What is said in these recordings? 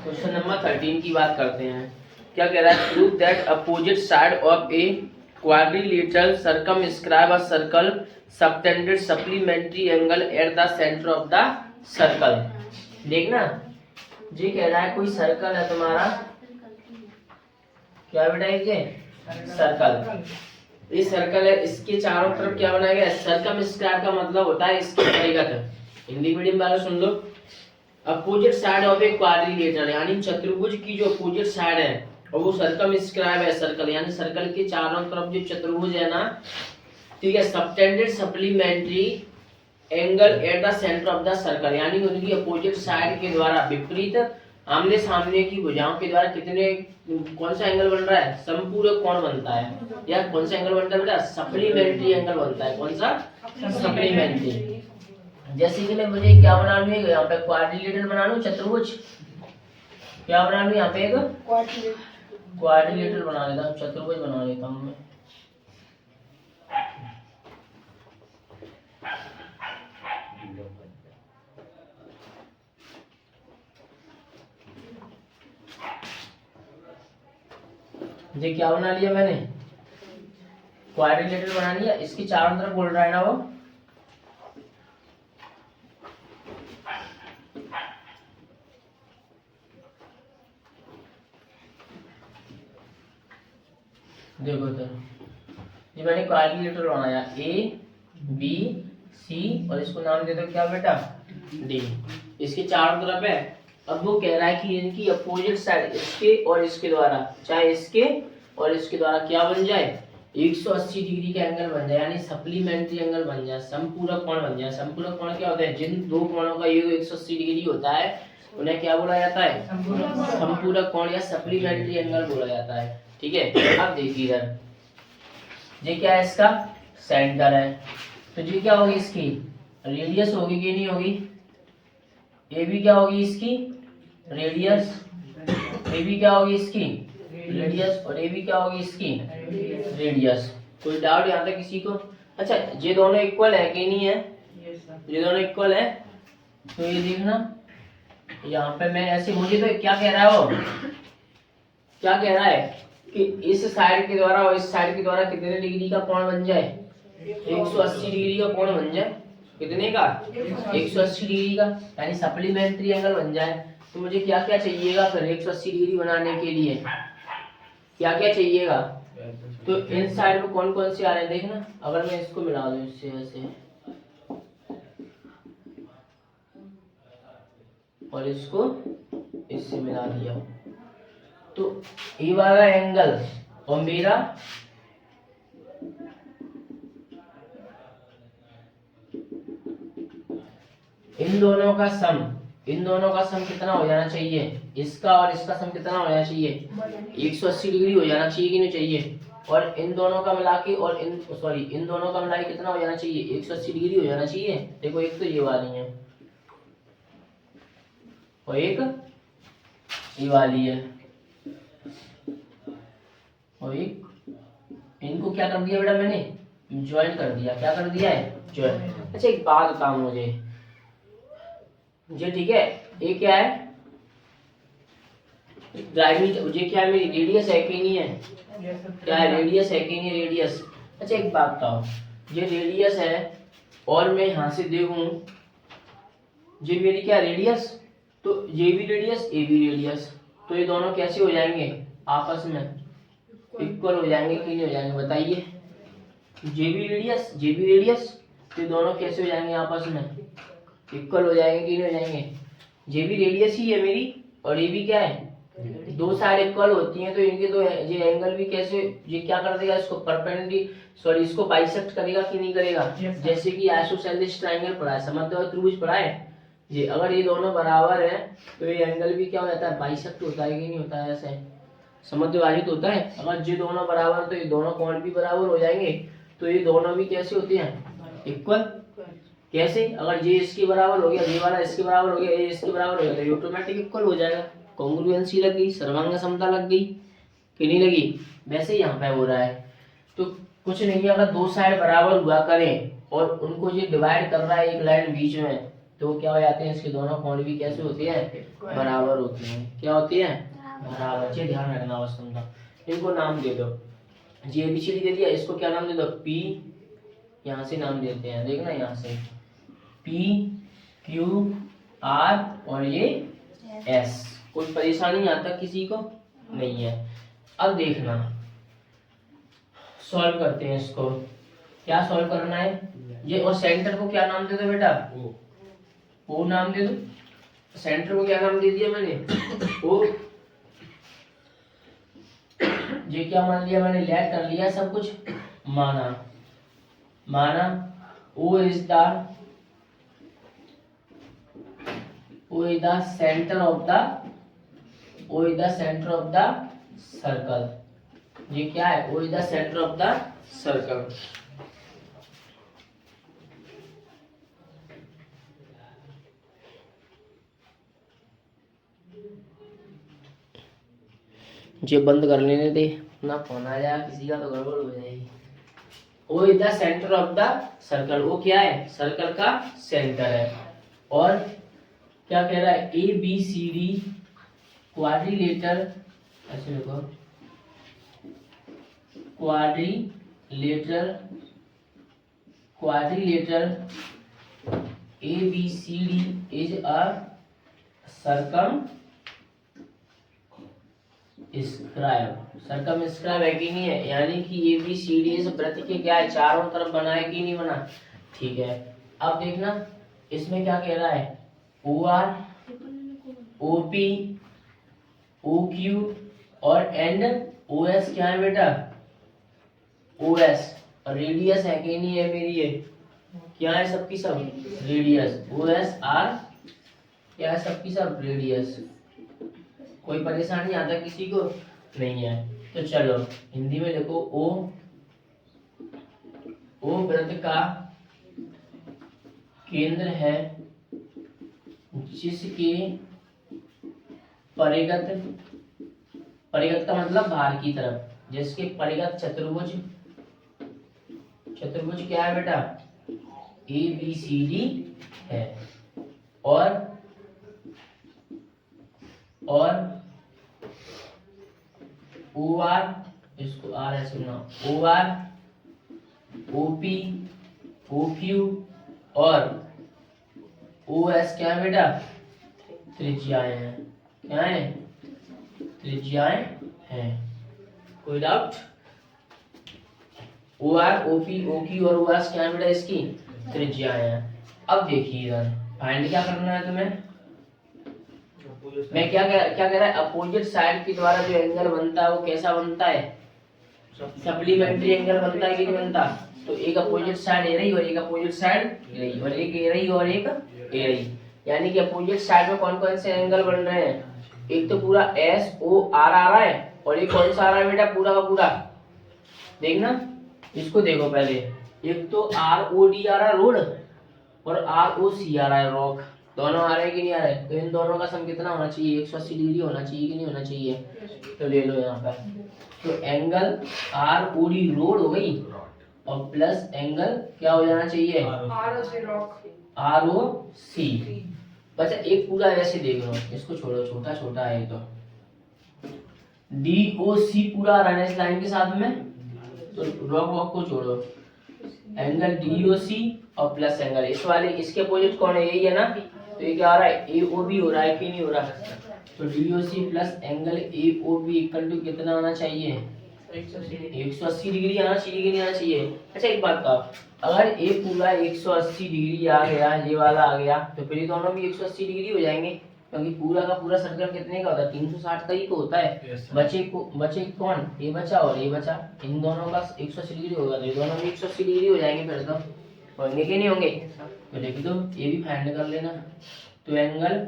Question number 13 की बात करते हैं। क्या कह रहा है? Prove that opposite side of a quadrilateral circumscribe a circle subtended supplementary angle at the centre of the circle. देखना, ये कह रहा है कोई सर्कल है तुम्हारा, क्या बेटा ये सर्कल, ये सर्कल है, इसके चारों तरफ क्या बनाया गया है? सर्कमस्क्राइब का मतलब होता है इसके परिगत। हिंदी मीडियम वाले सुन लो। Opposite side of a quadrilateral यानी चतुर्भुज की जो अपोजिट साइड है और वो सर्कमस्क्राइब है सर्कल, यानी सर्कल के चारों तरफ जो चतुर्भुज है ना, ठीक है, subtended supplementary angle at the centre of the circle, यानी उनकी अपोजिट साइड के द्वारा विपरीत आमने सामने की भुजाओं के द्वारा कितने कौन सा एंगल बन रहा है? समपूरक कोण बनता है। या कौन सा एंगल बनता है बेटा? सप्लीमेंट्री एंगल बनता है। कौन सा? सप्लीमेंट्री। जैसे कि मुझे क्या बना लूं, यहाँ पे क्वाड्रिलेटरल बना लूं, चतुर्भुज। क्या बना लूं? यहाँ पे एक क्वाड्रिलेटरल बना लेता हूँ, चतुर्भुज बना लेता हूँ मैं। ये क्या बना लिया मैंने? क्वाड्रिलेटरल बना लिया। इसकी चारों तरफ बोल रहा है ना वो, देखो तो ये मैंने क्वाड्रिलेटरल बनाया, ए बी सी और इसको नाम दे दो क्या बेटा? डी। इसके चारों तरफ है। अब वो कह रहा है कि इनकी अपोजिट साइड इसके और इसके द्वारा, चाहे इसके और इसके द्वारा क्या बन जाए? 180 डिग्री का एंगल बन जाए, यानी सप्लीमेंट्री एंगल बन जाए, समपूरक कोण बन जाए। समपूरक कोण क्या होता है? जिन दो कोणों का योग 180 डिग्री होता है उन्हें क्या बोला जाता है? समपूरक कोण या सप्लीमेंट्री एंगल बोला जाता है। ठीक है, अब देखिए इधर, ये क्या है? इसका सेंटर है, तो ये क्या होगी? इसकी रेडियस होगी कि नहीं होगी? ए भी क्या होगी? इसकी रेडियस। ए भी क्या होगी? इसकी रेडियस। और ए भी क्या होगी? इसकी रेडियस। कोई डाउट यहाँ तक किसी को? अच्छा, ये दोनों इक्वल है कि नहीं है? ये दोनों इक्वल है, तो ये देखना यहाँ पे मैं ऐसे, मुझे तो क्या कह रहा है वो, क्या कह रहा है कि इस साइड के द्वारा और इस साइड के द्वारा कितने डिग्री का कोण बन जाए? 180 डिग्री का कोण बन जाए। कितने का? 180 डिग्री का, यानी सप्लीमेंट्री एंगल बन जाए। तो मुझे क्या क्या चाहिएगा फिर 180 डिग्री बनाने के लिए? क्या क्या चाहिएगा? तो इन साइड में कौन कौन से आ रहे हैं देखना। अगर मैं इसको मिला दूं इससे, ऐसे, और इसको इससे मिला दिया, तो ये वाला एंगल और मेरा इन दोनों का सम, इन दोनों का सम कितना हो जाना चाहिए? इसका और इसका सम कितना हो जाना चाहिए? 180 डिग्री हो जाना चाहिए कि नहीं चाहिए? और इन दोनों का मिला के और इन दोनों का मिला के कितना हो जाना चाहिए? 180 डिग्री हो जाना चाहिए। देखो, एक तो ये वाली है और एक ये वाली है, और एक, इनको क्या कर दिया बेटा मैंने? ज्वाइन कर दिया। क्या कर दिया है? ज्वाइन। अच्छा, एक बात बताओ मुझे, ये ठीक है, ये क्या है? ड्राइविंग, ये क्या है? मेरी रेडियस है कि नहीं है? क्या है? रेडियस है कि नहीं? रेडियस। अच्छा, एक बात बताओ, ये रेडियस है और मैं यहाँ से देखूं, ये मेरी क्या रेडियस, तो ये भी रेडियस, ये भी रेडियस, तो ये दोनों कैसे हो जाएंगे? आपस में इक्वल हो जाएंगे कि नहीं हो जाएंगे? बताइए। ये भी रेडियस, ये भी रेडियस, तो ये दोनों कैसे हो जाएंगे? आपस में इक्वल हो जाएंगे कि नहीं हो जाएंगे? ये भी रेडियस ही है मेरी और ये भी क्या है? दो साइड इक्वल होती हैं, तो इनके दो ये एंगल भी कैसे, ये क्या कर देगा? इसको इसको बाइसेक्ट करेगा कि नहीं करेगा? जैसे कि आइसोसेलेस ट्रायंगल पढ़ा है, समद्विबाहु त्रिभुज पढ़ा है जी। अगर ये दोनों बराबर है तो ये एंगल भी क्या हो जाता है? बाइसेक्ट होता है कि नहीं होता है? ऐसे समद्विभाजित होता है। अगर ये दोनों बराबर तो ये दोनों कोण भी बराबर हो जाएंगे, तो ये दोनों भी कैसे होते हैं? इक्वल। कैसे? अगर ये इसके बराबर हो गया, ये वाला इसके बराबर हो गया, ये इसके बराबर हो गया, तो ये ऑटोमेटिक इक्वल हो जाएगा। कॉन्ग्रुएंसी लग गई, सर्वांग समता लग गई कि नहीं लगी? वैसे ही यहाँ पे हो रहा है। तो कुछ नहीं है, अगर दो साइड बराबर हुआ करें और उनको ये डिवाइड कर रहा है एक लाइन बीच में, तो क्या हो जाते हैं, इसके दोनों कोण भी कैसे होते हैं, बराबर होते हैं। क्या होते हैं, बराबर। ये ध्यान रखना बस तुम तो। इनको नाम दे दो, ये एबीसीडी दे दिया, इसको क्या नाम दे दो, पी, यहाँ से नाम देते हैं, देखना यहाँ से पी क्यू आर और ये एस। कोई परेशानी यहाँ तक किसी को नहीं है। अब देखना सॉल्व करते हैं इसको। क्या सॉल्व करना है ये, और सेंटर को क्या नाम दे दो बेटा, ओ नाम दे दो। सेंटर को क्या नाम दे दिया मैंने, ओ। ये क्या मान लिया मैंने, लेट कर लिया सब कुछ, माना O is the centre of the circle. ये क्या है, O is the centre of the circle. ये बंद कर लेने दे ना, फोन आ जाए किसी का तो गड़बड़ हो जाएगी। O is the centre of the circle, वो क्या है, सर्कल का सेंटर है। और क्या कह रहा है, A B C D quadrilateral, ऐसे देखो quadrilateral A B C D is a circumscribe है कि नहीं है, यानी कि ए बी सी डी इस वृत्त के क्या है, चारों तरफ बना है कि नहीं बना, ठीक है। अब देखना इसमें क्या कह रहा है, O R O P O Q और एंड ओ एस क्या है बेटा, ओ एस। और रेडियस है कि नहीं है मेरी, ये क्या है सबकी सब, रेडियस। ओ एस आर क्या है सबकी सब, रेडियस। कोई परेशानी आता किसी को नहीं है। तो चलो हिंदी में देखो, ओ वृत्त का केंद्र है जिसके परिगत का मतलब बाहर की तरफ, जिसके परिगत चतुर्भुज क्या है बेटा, ए बी सी डी है। और ओ आर, इसको आर ऐसे बनाओ, O R O P O Q और ओ एस क्या है बेटा, त्रिज्याएं हैं। क्या है, त्रिज्याएं हैं। कोई doubt, O R O P O Q और ओ एस क्या है बेटा, इसकी त्रिज्याएं हैं। अब देखिए इधर फाइंड क्या करना है तुम्हें, मैं क्या कह रहा है, अपोजिट साइड के द्वारा जो एंगल बनता है वो कैसा बनता है, सप्लीमेंट्री एंगल बनता है कि नहीं बनता। तो एक अपोजिट साइड ए रही और एक अपोजिट साइड ए रही, और एक ए रही और एक ए रही, यानी कि अपोजिट साइड में कौन कौन से एंगल बन रहे हैं, एक तो पूरा एस ओ आर आ रहा है, और एक कौन सा आ रहा है बेटा, पूरा का पूरा। देखना इसको देखो पहले, एक तो आर ओ डी आ रहा है रोड, और आर ओ सी आ रहा है रॉक। दोनों आ रहे हैं कि नहीं आ रहे, तो इन दोनों का सम कितना होना चाहिए, 180 डिग्री होना चाहिए कि नहीं होना चाहिए। तो ले लो यहाँ पर, तो एंगल आर ओ डी रोड हो गई, और प्लस एंगल क्या हो जाना चाहिए, आर ओ सी। बच्चा एक पूरा ऐसे देख लो, इसको छोड़ो, छोटा छोटा है तो डी ओ सी पूरा आ रहा है इस लाइन के साथ में, तो रॉक वॉक को छोड़ो, एंगल डी ओ सी और प्लस एंगल इस वाले, इसके अपोजिट कौन है, यही है ना। तो ये क्या आ रहा है, ए ओ बी हो रहा है कि नहीं हो रहा, तो D O C plus angle A O B equal to कितना आना चाहिए, 180 डिग्री आना चाहिए कि नहीं आना चाहिए। अच्छा एक बात बताओ, अगर ए पूरा 180 डिग्री आ गया, ये वाला आ गया, तो फिर ये दोनों भी 180 डिग्री हो जाएंगे, क्योंकि पूरा का पूरा सर्कल कितने का होता है, 360 का ही तो होता है। बचे कौन, ये बचा और ये बचा, इन दोनों का 180 डिग्री होगा, तो ये दोनों भी 180 डिग्री हो जाएंगे, फिर तो होंगे कि नहीं होंगे। तो लिख दो, ये भी फाइंड कर लेना। तो एंगल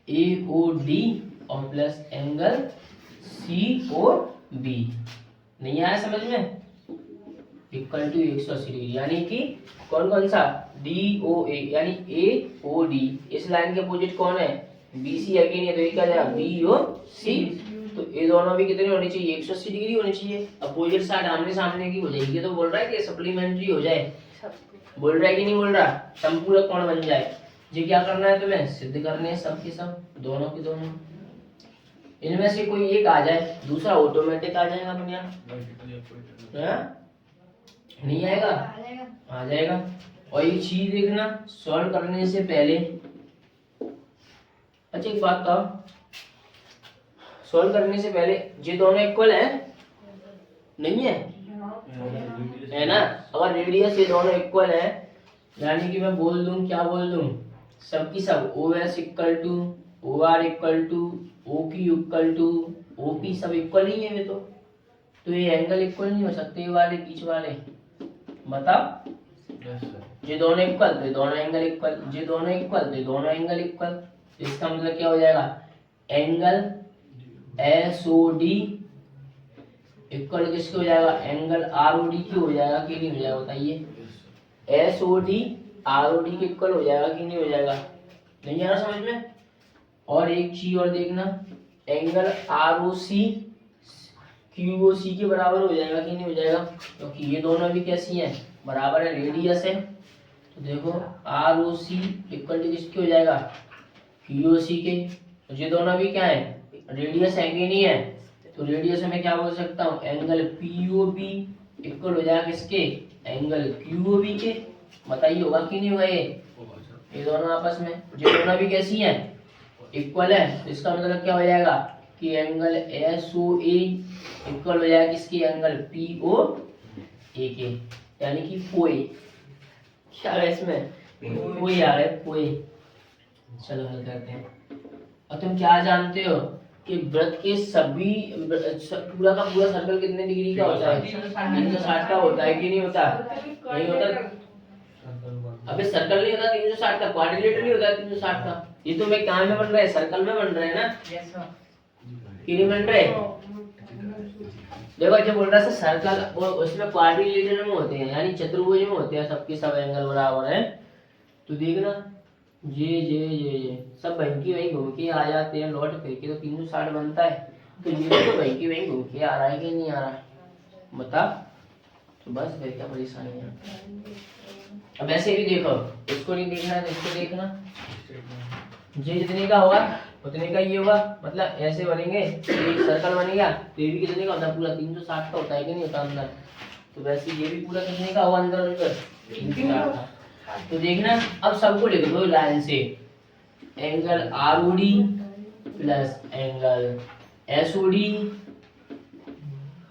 ए ओ डी और plus angle C O B, नहीं आया समझ में, इक्वल टू 180 डिग्री, यानी कि कौन कौन सा, डी ओ ए यानी ए ओ डी, इस लाइन के अपोजिट कौन है, बी सी है कि नहीं है, तो ये क्या जाएगा बी ओ सी। तो ये दोनों भी कितने होनी चाहिए, 180 डिग्री होनी चाहिए, अपोजिट साइड आमने सामने की हो जाएगी। तो बोल रहा है कि सप्लीमेंट्री हो जाए, बोल रहा है कि नहीं बोल रहा, संपूरक कोण बन जाए। ये क्या करना है तुम्हें, सिद्ध करने हैं सब के सब, दोनों के दोनों। इनमें से कोई एक आ जाए, दूसरा ऑटोमेटिक आ जाएगा अपने यहाँ, नहीं आएगा, आ जाएगा। और ये चीज देखना, सॉल्व करने से पहले, अच्छा एक बात कहो, सॉल्व करने से पहले ये दोनों इक्वल है, नहीं है, है ना। अगर रेडियस ये दोनों इक्वल है, यानी कि मैं बोल दूं, क्या बोल दूं, सब की सब O S equal to O R equal to O Q equal to O P, सब इक्वल ही है ये तो ये एंगल इक्वल नहीं हो सकते, ये वाले बीच वाले, बताओ। ये दोनों इक्वल तो दोनों एंगल इक्वल, ये दोनों इक्वल तो दोनों एंगल इक्वल। इसका मतलब क्या हो जाएगा, angle S O D equal किसके हो जाएगा, एंगल आर ओ डी की हो जाएगा कि नहीं हो जाएगा, बताइए। S O D R O D के इक्वल हो जाएगा कि नहीं हो जाएगा, नहीं आ रहा समझ में। और एक चीज और देखना, angle R O C Q O C के बराबर हो जाएगा कि नहीं हो जाएगा, क्योंकि ये दोनों भी कैसी हैं, बराबर है, रेडियस है। तो देखो R O C equal to किसके हो जाएगा, क्यू ओ सी के। तो ये दोनों भी क्या है, रेडियस है कि नहीं है। तो रेडियस में क्या बोल सकता हूँ, angle P O B equal हो जाएगा किसके, एंगल क्यू ओ बी के। बताइए होगा कि नहीं होगा ये दोनों आपस में, ये दोनों भी कैसी हैं, इक्वल है। तो इसका मतलब क्या हो जाएगा कि एंगल एस ओ ए इक्वल हो जाएगा किसके, एंगल पी ओ ए के, यानी कि पोए। क्या है इसमें, पोए आ रहा है, पोए। चलो हल करते हैं। और तुम क्या जानते हो कि वृत्त के सभी, पूरा का पूरा सर्कल कितने डिग्री का होता है, 360 का होता है कि नहीं होता, नहीं होता। अबे सर्कल नहीं होता 360 का, क्वाड्रिलेटरल नहीं होता 360 का। ये तो मैं कहाँ में बन रहा है, सर्कल में बन रहा है ना, कि नहीं बन रहे। देखो जो बोल रहा है सर्कल, वो उसमें क्वाड्रिलेटरल में होते हैं, यानी चतुर्भुज में होते हैं, सबके सब एंगल बराबर है। तो देखना ये सब वहीं की वहीं घूम के आ जाते हैं, लौट फिर के तो 360 बनता है। तो ये तो वहीं की वहीं घूम के आ रहा है कि नहीं आ रहा है, बता। तो बस फिर क्या परेशानी है। अब ऐसे भी देखो, इसको नहीं देखना है तो इसको देखना, ये जितने का होगा उतने का ये होगा, मतलब ऐसे बनेंगे, एक सर्कल बनेगा तो ये भी कितने का होता है, पूरा 360 का होता है कि नहीं होता अंदर। तो वैसे ये भी पूरा कितने का होगा अंदर, अंदर 360 का। तो देखना अब सबको लिख दो लाइन से, angle R O D plus angle S O D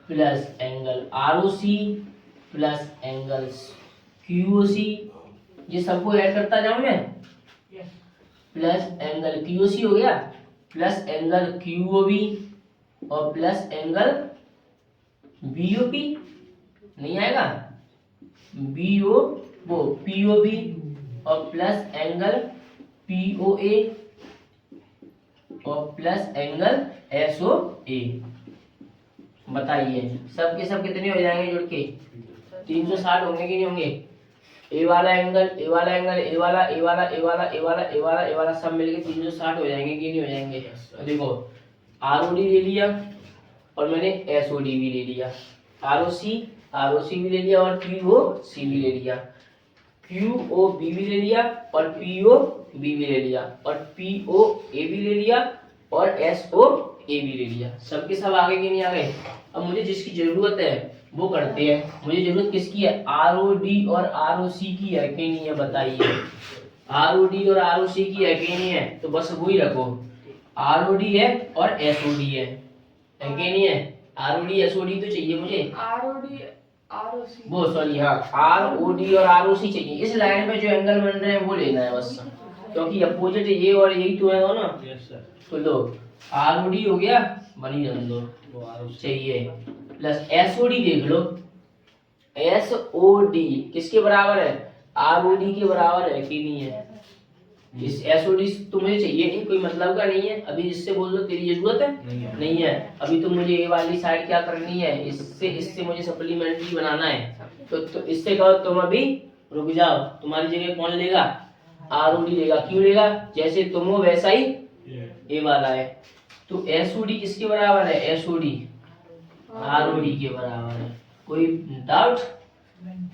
plus angle R O C plus angle Q O C, ये सबको ऐड करता जाऊं मैं, plus angle Q O C हो गया, plus angle Q O B और plus angle B O P, नहीं आएगा, बी ओ वो पी ओ बी और plus angle P O A और plus angle S O A. बताइए सब के सब कितने हो जाएंगे जुड़ के, 360 होंगे कि नहीं होंगे। ए वाला एंगल, ए वाला एंगल, ए वाला, ए वाला, ए वाला, ए वाला, ए वाला, ए वाला सब मिलके 360 हो जाएंगे कि नहीं हो जाएंगे। तो देखो आर ओ डी ले लिया और मैंने एस ओ डी भी ले लिया, आर ओ सी भी ले लिया और पी ओ सी भी ले लिया, क्यू ओ बी भी ले लिया और पी ओ बी भी ले लिया और पी ओ ए भी ले लिया और एस ओ ए भी ले लिया। सबके सब आगे कि नहीं आ गए। अब मुझे जिसकी जरूरत है वो करते हैं। मुझे जरूरत किसकी है, आर ओ डी और आर ओ सी की है कि नहीं है, बताइए। आर ओ डी और आर ओ सी की है कि नहीं है, तो बस वो ही रखो, आर ओ डी है और एस ओ डी है कि नहीं है। R O D S O D तो चाहिए मुझे, R O D R O C, वो सॉरी हाँ, आर ओ डी और आर ओ सी चाहिए। इस लाइन में जो एंगल बन रहे हैं वो लेना है बस, क्योंकि अपोजिट ये और यही तो है ना। तो लो आर ओ डी हो गया, बनी रहने दो, चाहिए प्लस एस ओ डी देख लो, एस ओ डी किसके बराबर है, आर ओ डी के बराबर है कि नहीं है। इस एस ओ डी तो मुझे चाहिए नहीं, कोई मतलब का नहीं है। अभी इससे बोल दो तेरी जरूरत है नहीं है। अभी तो मुझे ये वाली साइड क्या करनी है, इससे मुझे सप्लीमेंट्री बनाना है। तो इससे कहो तुम अभी रुक जाओ, तुम्हारी जगह कौन लेगा, आर ओ डी लेगा। क्यों लेगा, जैसे तुम हो वैसा ही ये वाला है। तो एस ओ डी किसके बराबर है, S O D R O D के बराबर है। कोई डाउट।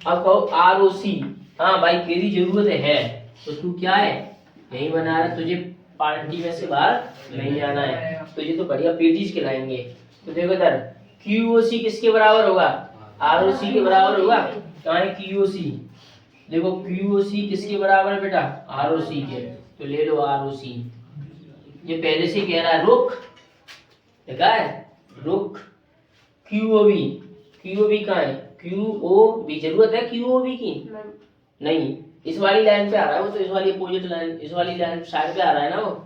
अब कहो आर ओ सी, हाँ भाई तेरी जरूरत है तो तू क्या है, यही बना रहा, तुझे पार्टी में से बाहर नहीं जाना है, तुझे तो बढ़िया पेटीज खिलाएंगे। तो देखो इधर QOC किसके बराबर होगा, ROC के बराबर होगा। कहाँ है QOC, देखो QOC किसके बराबर है बेटा, ROC के, तो ले लो ROC। ये पहले से कह रहा है रुक, देखा है रुक। QOB कहाँ है, QOB जरूरत है QOB की नहीं, इस वाली लाइन पे आ रहा है वो, तो इस वाली अपोजिट लाइन, इस वाली लाइन साइड पे आ रहा है ना वो,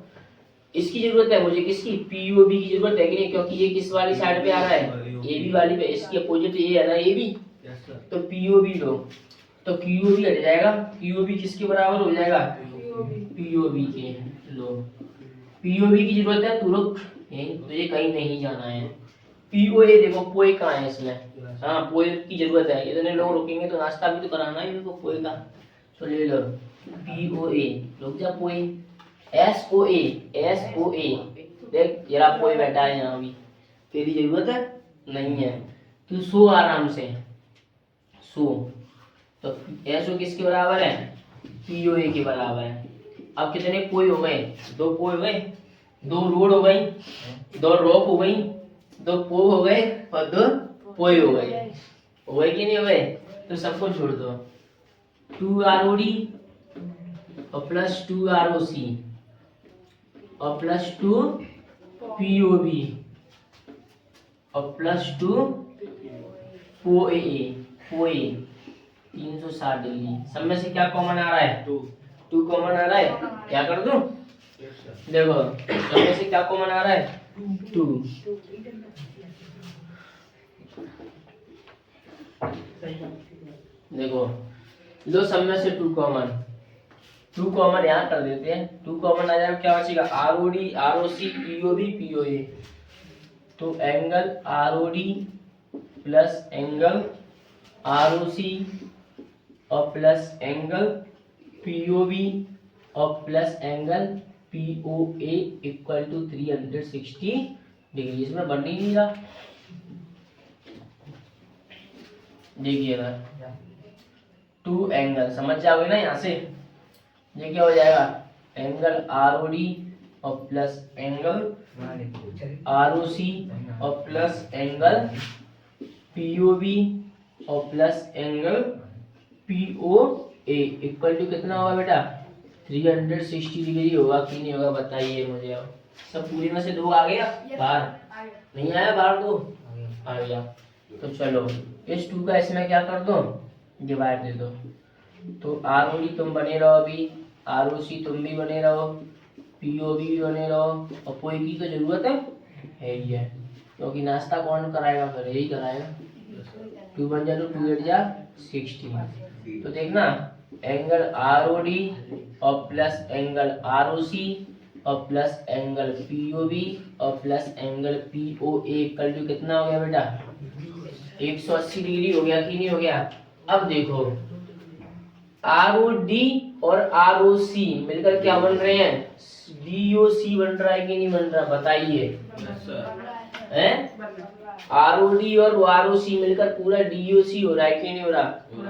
इसकी जरूरत है मुझे, किसकी, POB की जरूरत है कि नहीं, क्योंकि ये किस वाली साइड पे आ रहा है, AB वाली पे, इसकी अपोजिट ये है ना AB, तो POB लो, तो QOB हट जाएगा, QOB किसके बराबर हो जाएगा, POB के। लो POB की जरूरत है, तू रुक, तुझे कहीं नहीं जाना है। POA देखो, पोए कहाँ है इसमें, हाँ पोए की जरूरत है, इतने लोग रुकेंगे तो नाश्ता भी तो कराना है इनको पोए का, तो ले लो POA, रुक जा पोए। SOA देख जरा पोए बैठा है यहाँ भी, तेरी जरूरत है नहीं है, तू सो आराम से सो। तो SO किसके बराबर है, POA के बराबर है। अब कितने पोए हो गए, 2 पोए हो गए, 2 रोड हो गई, 2 रॉक हो गई, 2 पो हो गए और 2 पोए हो गए कि नहीं हो गए, तो सबको छोड़ दो। 2 ROD और प्लस 2 ROC और प्लस 2 POB और प्लस 2 पोए 360 डिग्री। सब में से क्या कॉमन आ रहा है, 2 कॉमन आ रहा है, क्या कर दूं, देखो सब में से क्या कॉमन आ रहा है, 2। देखो लो सब में से 2 कॉमन यहाँ कर देते हैं, 2 कॉमन आ जाएगा, क्या बचेगा, ROD ROC POB POA, तो angle ROD plus angle ROC और प्लस एंगल POB और plus angle POA equal to 360 degree. इसमें बढ़ नहीं रहा, देखिएगा 2 एंगल समझ जाओगे ना यहाँ से, ये क्या हो जाएगा, एंगल ROD और प्लस एंगल ROC और प्लस एंगल POB और plus angle POA equal to कितना होगा बेटा, 360 डिग्री होगा कि नहीं होगा, बताइए मुझे। अब सब पूरी में से 2 आ गया बाहर, नहीं आया बाहर, 2 आ गया। तो चलो इस 2 का इसमें क्या कर दो, डिवाइड दे दो, तो ROD तुम बने रहो अभी, ROC तुम भी बने रहो, POB भी बने रहो, और पोए की तो जरूरत है ही है, क्योंकि नाश्ता कौन कराएगा, फिर यही कराएगा। 2 बन जा 2 8 जा 60। तो देखना एंगल ROD और प्लस एंगल ROC और प्लस एंगल POB और plus angle POA equal to कितना हो गया बेटा, 180 डिग्री हो गया कि नहीं हो गया। अब देखो ROD और ROC मिलकर क्या बन रहे हैं, DOC बन रहा है कि नहीं बन रहा, बताइए। ROD और ROC मिलकर पूरा DOC हो रहा है कि नहीं हो रहा,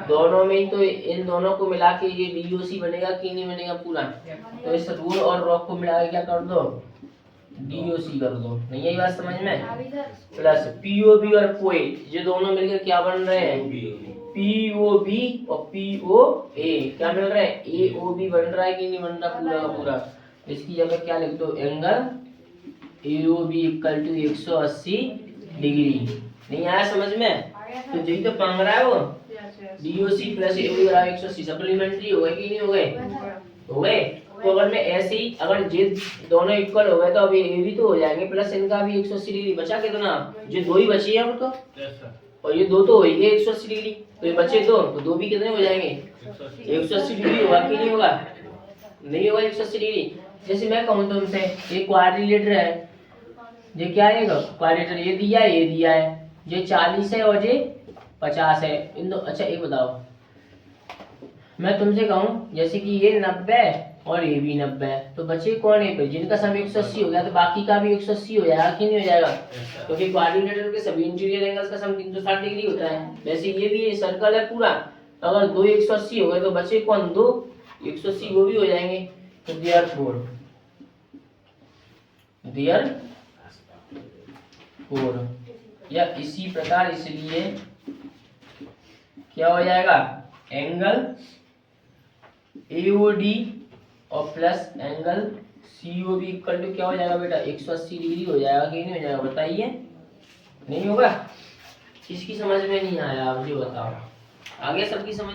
दोनों में ही, तो इन दोनों को मिला के ये DOC बनेगा कि नहीं बनेगा पूरा। तो इस रूल और रॉक को मिला के क्या कर दो, DOC कर दो, नहीं यही बात समझ में। प्लस POB और पोए, ये दोनों मिलकर क्या बन रहे हैं, POB और POA क्या मिल रहा है, AOB बन रहा है कि नहीं बन रहा पूरा का पूरा। इसकी जगह क्या लिख दो, angle AOB equal to 180 degree. नहीं आया समझ में, तो यही तो मांग रहा है वो, DOC प्लस AOB बराबर 180, सप्लीमेंट्री हो गए कि नहीं हो गए, हो गए। तो अगर मैं ऐसे ही, अगर ये दोनों इक्वल हो गए तो अब ये भी तो हो जाएंगे, प्लस इनका भी 180 डिग्री, बचा कितना, ये 2 ही बची है अब तो, और ये 2 तो हो ही गए 180 डिग्री, तो ये बचे 2, तो 2 भी कितने हो जाएंगे, 180 डिग्री होगा कि नहीं होगा, नहीं होगा 180 डिग्री। जैसे मैं कहूँ तुमसे ये क्वाड्रिलेटर है, ये क्या है क्वाड्रिलेटर, ये दिया है, ये 40 है और ये 50 है, इन दो, अच्छा एक बताओ, मैं तुमसे कहूँ जैसे कि ये 90 और ये भी 90 है, तो बचे कौन है, जिनका सम 180 हो गया तो बाकी का भी 180 हो जाएगा कि नहीं हो जाएगा, क्योंकि क्वाड्रिलेटर के सभी इंटीरियर एंगल्स का सम 360 डिग्री होता है। वैसे ये भी सर्कल है पूरा, अगर 2 180 हो गए तो बचे कौन, 2 180 वो भी हो जाएंगे, तो देयरफॉर या इसी प्रकार इसलिए क्या हो जाएगा, एंगल एओडी और plus angle C O B equal to क्या हो जाएगा बेटा, 180 डिग्री हो जाएगा कि नहीं हो जाएगा, बताइए। नहीं होगा? किसकी समझ में नहीं आया आप जो बताओ, आगे सबकी समझ